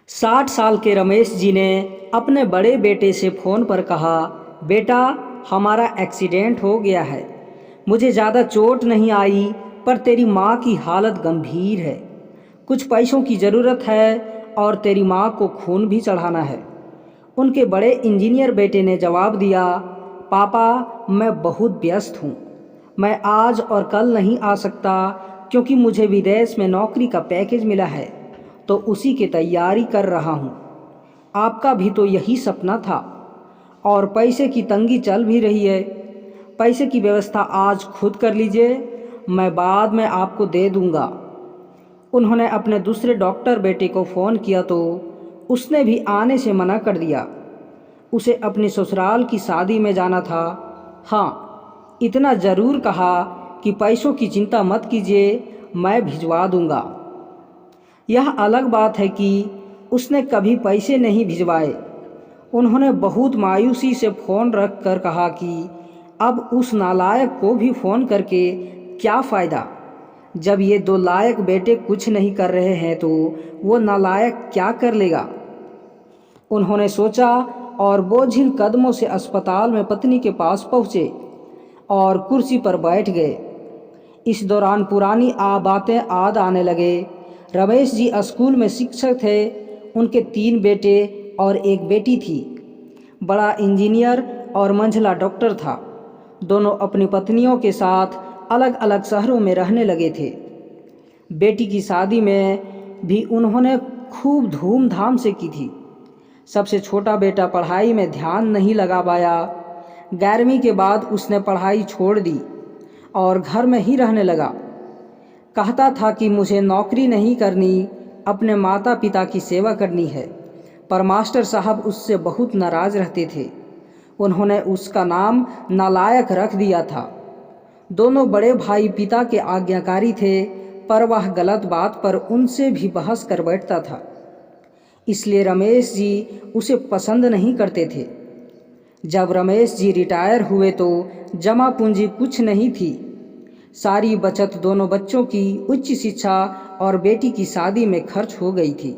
60 साल के रमेश जी ने अपने बड़े बेटे से फ़ोन पर कहा, बेटा हमारा एक्सीडेंट हो गया है। मुझे ज़्यादा चोट नहीं आई, पर तेरी माँ की हालत गंभीर है। कुछ पैसों की ज़रूरत है और तेरी माँ को खून भी चढ़ाना है। उनके बड़े इंजीनियर बेटे ने जवाब दिया, पापा मैं बहुत व्यस्त हूँ। मैं आज और कल नहीं आ सकता क्योंकि मुझे विदेश में नौकरी का पैकेज मिला है, तो उसी की तैयारी कर रहा हूँ। आपका भी तो यही सपना था और पैसे की तंगी चल भी रही है। पैसे की व्यवस्था आज खुद कर लीजिए, मैं बाद में आपको दे दूँगा। उन्होंने अपने दूसरे डॉक्टर बेटे को फ़ोन किया तो उसने भी आने से मना कर दिया। उसे अपनी ससुराल की शादी में जाना था। हाँ, इतना ज़रूर कहा कि पैसों की चिंता मत कीजिए, मैं भिजवा दूँगा। यह अलग बात है कि उसने कभी पैसे नहीं भिजवाए। उन्होंने बहुत मायूसी से फ़ोन रख कर कहा कि अब उस नालायक को भी फ़ोन करके क्या फ़ायदा। जब ये दो लायक बेटे कुछ नहीं कर रहे हैं तो वो नालायक क्या कर लेगा। उन्होंने सोचा और बोझिल कदमों से अस्पताल में पत्नी के पास पहुँचे और कुर्सी पर बैठ गए। इस दौरान पुरानी बातें याद आने लगे। रमेश जी स्कूल में शिक्षक थे। उनके 3 बेटे और एक बेटी थी। बड़ा इंजीनियर और मंझला डॉक्टर था। दोनों अपनी पत्नियों के साथ अलग अलग शहरों में रहने लगे थे। बेटी की शादी में भी उन्होंने खूब धूमधाम से की थी। सबसे छोटा बेटा पढ़ाई में ध्यान नहीं लगा पाया। 11वीं के बाद उसने पढ़ाई छोड़ दी और घर में ही रहने लगा। कहता था कि मुझे नौकरी नहीं करनी, अपने माता पिता की सेवा करनी है, पर मास्टर साहब उससे बहुत नाराज़ रहते थे। उन्होंने उसका नाम नालायक रख दिया था। दोनों बड़े भाई पिता के आज्ञाकारी थे, पर वह गलत बात पर उनसे भी बहस कर बैठता था। इसलिए रमेश जी उसे पसंद नहीं करते थे। जब रमेश जी रिटायर हुए तो जमा पूंजी कुछ नहीं थी। सारी बचत दोनों बच्चों की उच्च शिक्षा और बेटी की शादी में खर्च हो गई थी।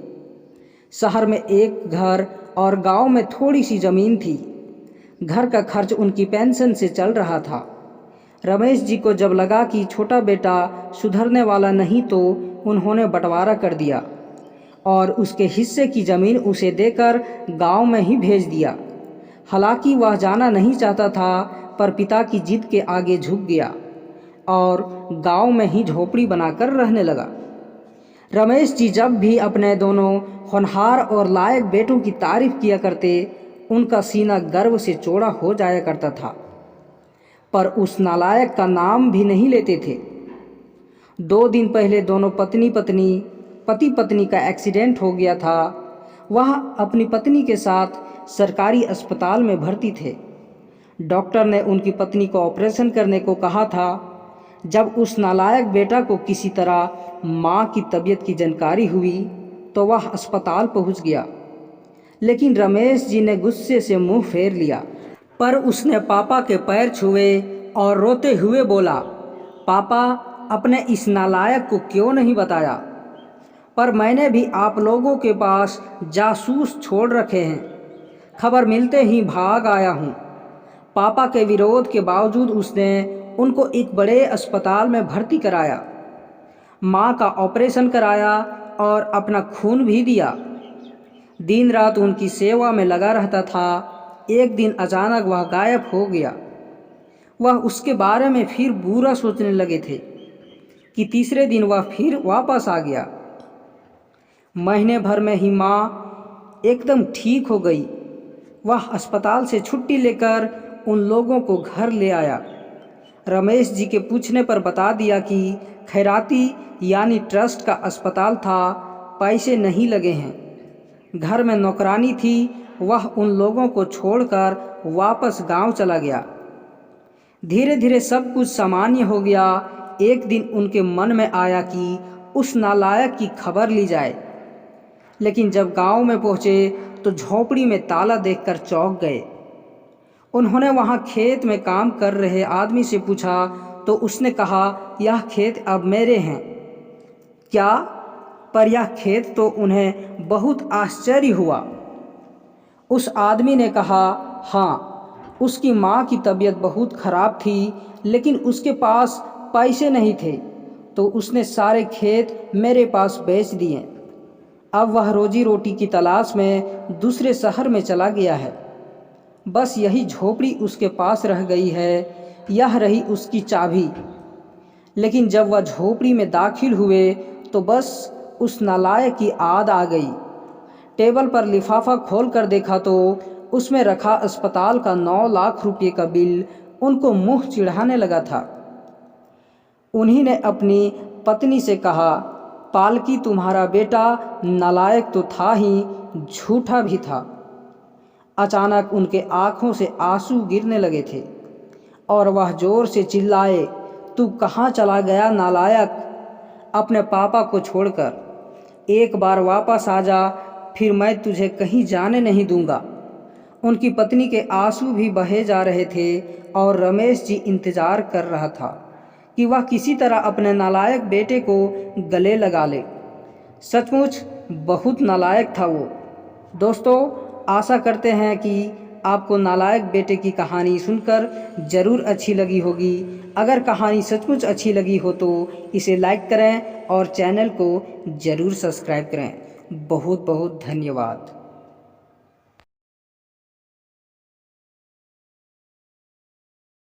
शहर में एक घर और गांव में थोड़ी सी ज़मीन थी। घर का खर्च उनकी पेंशन से चल रहा था। रमेश जी को जब लगा कि छोटा बेटा सुधरने वाला नहीं तो उन्होंने बंटवारा कर दिया और उसके हिस्से की ज़मीन उसे देकर गांव में ही भेज दिया। हालांकि वह जाना नहीं चाहता था, पर पिता की जिद के आगे झुक गया और गांव में ही झोपड़ी बनाकर रहने लगा। रमेश जी जब भी अपने दोनों होनहार और लायक बेटों की तारीफ किया करते, उनका सीना गर्व से चौड़ा हो जाया करता था, पर उस नालायक का नाम भी नहीं लेते थे। 2 दिन पहले दोनों पति पत्नी का एक्सीडेंट हो गया था। वह अपनी पत्नी के साथ सरकारी अस्पताल में भर्ती थे। डॉक्टर ने उनकी पत्नी को ऑपरेशन करने को कहा था। जब उस नालायक बेटा को किसी तरह माँ की तबीयत की जानकारी हुई तो वह अस्पताल पहुँच गया, लेकिन रमेश जी ने गुस्से से मुंह फेर लिया। पर उसने पापा के पैर छुए और रोते हुए बोला, पापा अपने इस नालायक को क्यों नहीं बताया। पर मैंने भी आप लोगों के पास जासूस छोड़ रखे हैं। खबर मिलते ही भाग आया हूँ। पापा के विरोध के बावजूद उसने उनको एक बड़े अस्पताल में भर्ती कराया, माँ का ऑपरेशन कराया और अपना खून भी दिया। दिन रात उनकी सेवा में लगा रहता था। एक दिन अचानक वह गायब हो गया। वह उसके बारे में फिर बुरा सोचने लगे थे कि तीसरे दिन वह फिर वापस आ गया। महीने भर में ही माँ एकदम ठीक हो गई। वह अस्पताल से छुट्टी लेकर उन लोगों को घर ले आया। रमेश जी के पूछने पर बता दिया कि खैराती यानी ट्रस्ट का अस्पताल था, पैसे नहीं लगे हैं। घर में नौकरानी थी। वह उन लोगों को छोड़कर वापस गांव चला गया। धीरे धीरे सब कुछ सामान्य हो गया। एक दिन उनके मन में आया कि उस नालायक की खबर ली जाए, लेकिन जब गांव में पहुंचे तो झोपड़ी में ताला देखकर चौंक गए। उन्होंने वहां खेत में काम कर रहे आदमी से पूछा तो उसने कहा, यह खेत अब मेरे हैं। क्या? पर यह खेत तो उन्हें बहुत आश्चर्य हुआ। उस आदमी ने कहा, हाँ, उसकी माँ की तबीयत बहुत खराब थी, लेकिन उसके पास पैसे नहीं थे, तो उसने सारे खेत मेरे पास बेच दिए। अब वह रोजी रोटी की तलाश में दूसरे शहर में चला गया है। बस यही झोपड़ी उसके पास रह गई है, यह रही उसकी चाबी। लेकिन जब वह झोपड़ी में दाखिल हुए तो बस उस नालायक की आद आ गई। टेबल पर लिफाफा खोल कर देखा तो उसमें रखा अस्पताल का 9 लाख रुपये का बिल उनको मुंह चिढ़ाने लगा था। उन्हीं ने अपनी पत्नी से कहा, पालकी, तुम्हारा बेटा नालायक तो था ही, झूठा भी था। अचानक उनके आंखों से आंसू गिरने लगे थे और वह जोर से चिल्लाए, तू कहाँ चला गया नालायक? अपने पापा को छोड़कर एक बार वापस आ जा, फिर मैं तुझे कहीं जाने नहीं दूंगा। उनकी पत्नी के आंसू भी बहे जा रहे थे और रमेश जी इंतजार कर रहा था कि वह किसी तरह अपने नालायक बेटे को गले लगा ले। सचमुच बहुत नालायक था वो। दोस्तों, आशा करते हैं कि आपको नालायक बेटे की कहानी सुनकर ज़रूर अच्छी लगी होगी। अगर कहानी सचमुच अच्छी लगी हो तो इसे लाइक करें और चैनल को ज़रूर सब्सक्राइब करें। बहुत बहुत धन्यवाद।